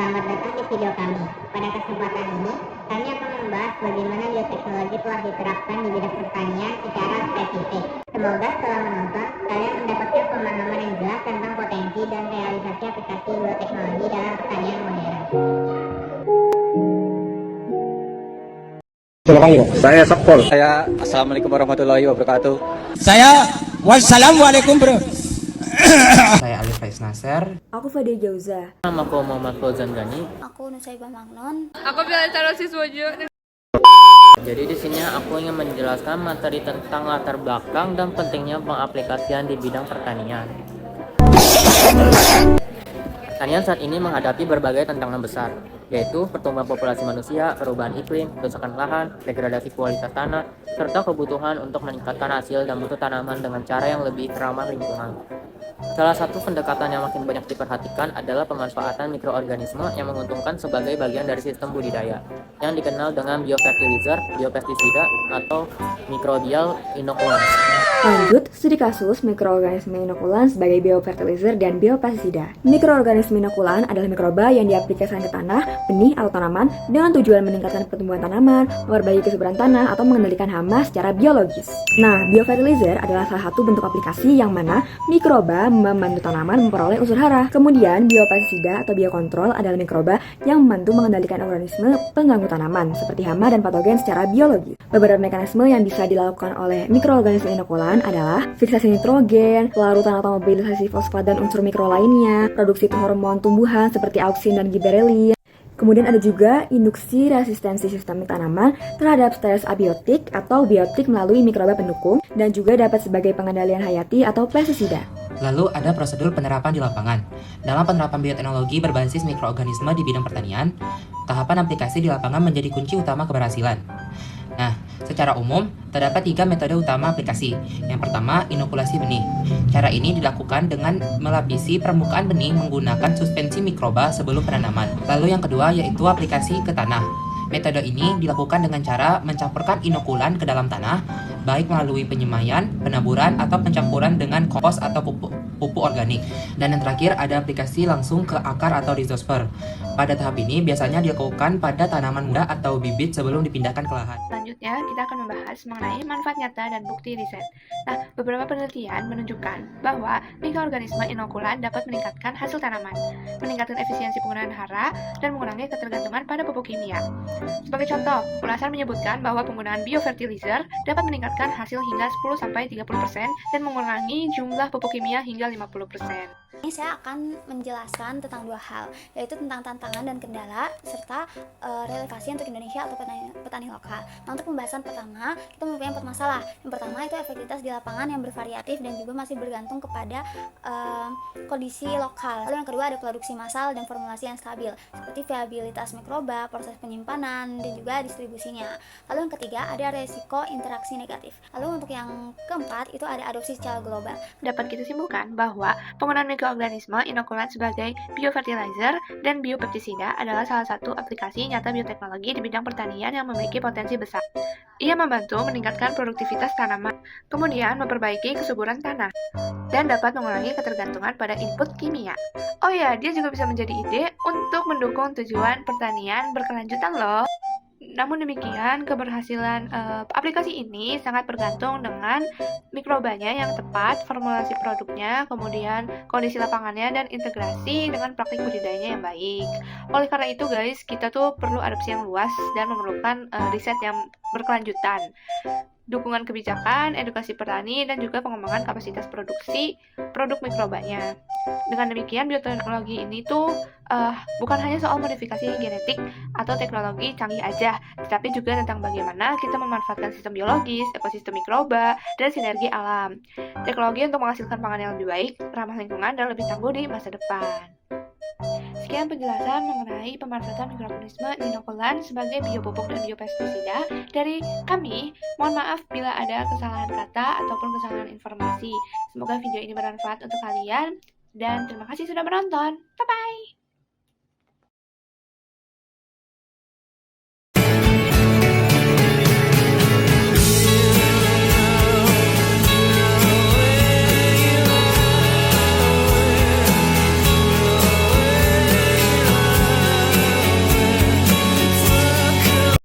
Selamat datang di video kami. Pada kesempatan ini, kami akan membahas bagaimana bioteknologi telah diterapkan di bidang pertanian secara spesifik. Semoga setelah menonton, kalian mendapatkan pemahaman yang jelas tentang potensi dan realisasi aplikasi bioteknologi dalam pertanian modern. Saya Sakpol. Assalamualaikum warahmatullahi wabarakatuh. Wassalamualaikum bro. Saya Alif Faiz Nasser. Aku Fadil Jauza. Nama aku Muhammad Fauzan Gani. Aku Nusaibah Magnon. Aku Bila Cara Siswojo. Jadi di sini aku ingin menjelaskan materi tentang latar belakang dan pentingnya pengaplikasian di bidang pertanian. Pertanian saat ini menghadapi berbagai tantangan besar, yaitu pertumbuhan populasi manusia, perubahan iklim, kerusakan lahan, degradasi kualitas tanah, serta kebutuhan untuk meningkatkan hasil dan mutu tanaman dengan cara yang lebih ramah lingkungan. Salah satu pendekatan yang makin banyak diperhatikan adalah pemanfaatan mikroorganisme yang menguntungkan sebagai bagian dari sistem budidaya, yang dikenal dengan biofertilizer, biopestisida, atau microbial inokulan. Lanjut, studi kasus mikroorganisme inokulan sebagai biofertilizer dan biopestisida. Mikroorganisme inokulan adalah mikroba yang diaplikasikan ke tanah, benih, atau tanaman dengan tujuan meningkatkan pertumbuhan tanaman, memperbaiki kesuburan tanah, atau mengendalikan hama secara biologis. Nah, biofertilizer adalah salah satu bentuk aplikasi yang mana mikroba membantu tanaman memperoleh unsur hara. Kemudian, biopestisida atau biokontrol adalah mikroba yang membantu mengendalikan organisme pengganggu tanaman, seperti hama dan patogen secara biologis. Beberapa mekanisme yang bisa dilakukan oleh mikroorganisme inokulan adalah fiksasi nitrogen, pelarutan atau mobilisasi fosfat dan unsur mikro lainnya, produksi hormon tumbuhan seperti auksin dan giberelin. Kemudian ada juga induksi resistensi sistemik tanaman terhadap stres abiotik atau biotik melalui mikroba pendukung dan juga dapat sebagai pengendalian hayati atau pestisida. Lalu ada prosedur penerapan di lapangan. Dalam penerapan bioteknologi berbasis mikroorganisme di bidang pertanian, tahapan aplikasi di lapangan menjadi kunci utama keberhasilan. Nah, secara umum, terdapat 3 metode utama aplikasi. Yang pertama, inokulasi benih. Cara ini dilakukan dengan melapisi permukaan benih menggunakan suspensi mikroba sebelum penanaman. Lalu yang kedua yaitu aplikasi ke tanah. Metode ini dilakukan dengan cara mencampurkan inokulan ke dalam tanah, baik melalui penyemaian, penaburan, atau pencampuran dengan kompos atau pupuk organik. Dan yang terakhir ada aplikasi langsung ke akar atau rhizosfer. Pada tahap ini biasanya dilakukan pada tanaman muda atau bibit sebelum dipindahkan ke lahan. Selanjutnya, kita akan membahas mengenai manfaat nyata dan bukti riset. Nah, beberapa penelitian menunjukkan bahwa mikroorganisme inokulan dapat meningkatkan hasil tanaman, meningkatkan efisiensi penggunaan hara, dan mengurangi ketergantungan pada pupuk kimia. Sebagai contoh, ulasan menyebutkan bahwa penggunaan biofertilizer dapat meningkatkan hasil hingga 10-30% dan mengurangi jumlah pupuk kimia hingga 50%. Ini saya akan menjelaskan tentang 2 hal, yaitu tentang tantangan dan kendala, serta relevasi untuk Indonesia atau petani lokal. Nah, untuk pembahasan pertama, kita mempunyai 4 masalah. Yang pertama itu efektivitas di lapangan yang bervariatif dan juga masih bergantung kepada kondisi lokal. Lalu yang kedua ada produksi massal dan formulasi yang stabil, seperti viabilitas mikroba, proses penyimpanan, dan juga distribusinya. Lalu yang ketiga ada resiko interaksi negatif. Lalu untuk yang keempat itu ada adopsi secara global. Dapat kita simpulkan bahwa penggunaan mikroorganisme inokulan sebagai biofertilizer dan biopestisida adalah salah satu aplikasi nyata bioteknologi di bidang pertanian yang memiliki potensi besar. Ia membantu meningkatkan produktivitas tanaman, kemudian memperbaiki kesuburan tanah, dan dapat mengurangi ketergantungan pada input kimia. Oh ya, dia juga bisa menjadi ide untuk mendukung tujuan pertanian berkelanjutan loh. Namun demikian, keberhasilan aplikasi ini sangat bergantung dengan mikrobanya yang tepat, formulasi produknya, kemudian kondisi lapangannya, dan integrasi dengan praktik budidayanya yang baik. Oleh karena itu guys, kita tuh perlu adopsi yang luas dan memerlukan riset yang berkelanjutan, dukungan kebijakan, edukasi petani, dan juga pengembangan kapasitas produksi produk mikrobanya. Dengan demikian, bioteknologi ini tuh bukan hanya soal modifikasi genetik atau teknologi canggih aja, tetapi juga tentang bagaimana kita memanfaatkan sistem biologis, ekosistem mikroba, dan sinergi alam. Teknologi untuk menghasilkan pangan yang lebih baik, ramah lingkungan, dan lebih tangguh di masa depan. Sekian penjelasan mengenai pemanfaatan mikroorganisme inokulan sebagai biopupuk dan biopestisida dari kami. Mohon maaf bila ada kesalahan kata ataupun kesalahan informasi. Semoga video ini bermanfaat untuk kalian dan terima kasih sudah menonton. Bye-bye!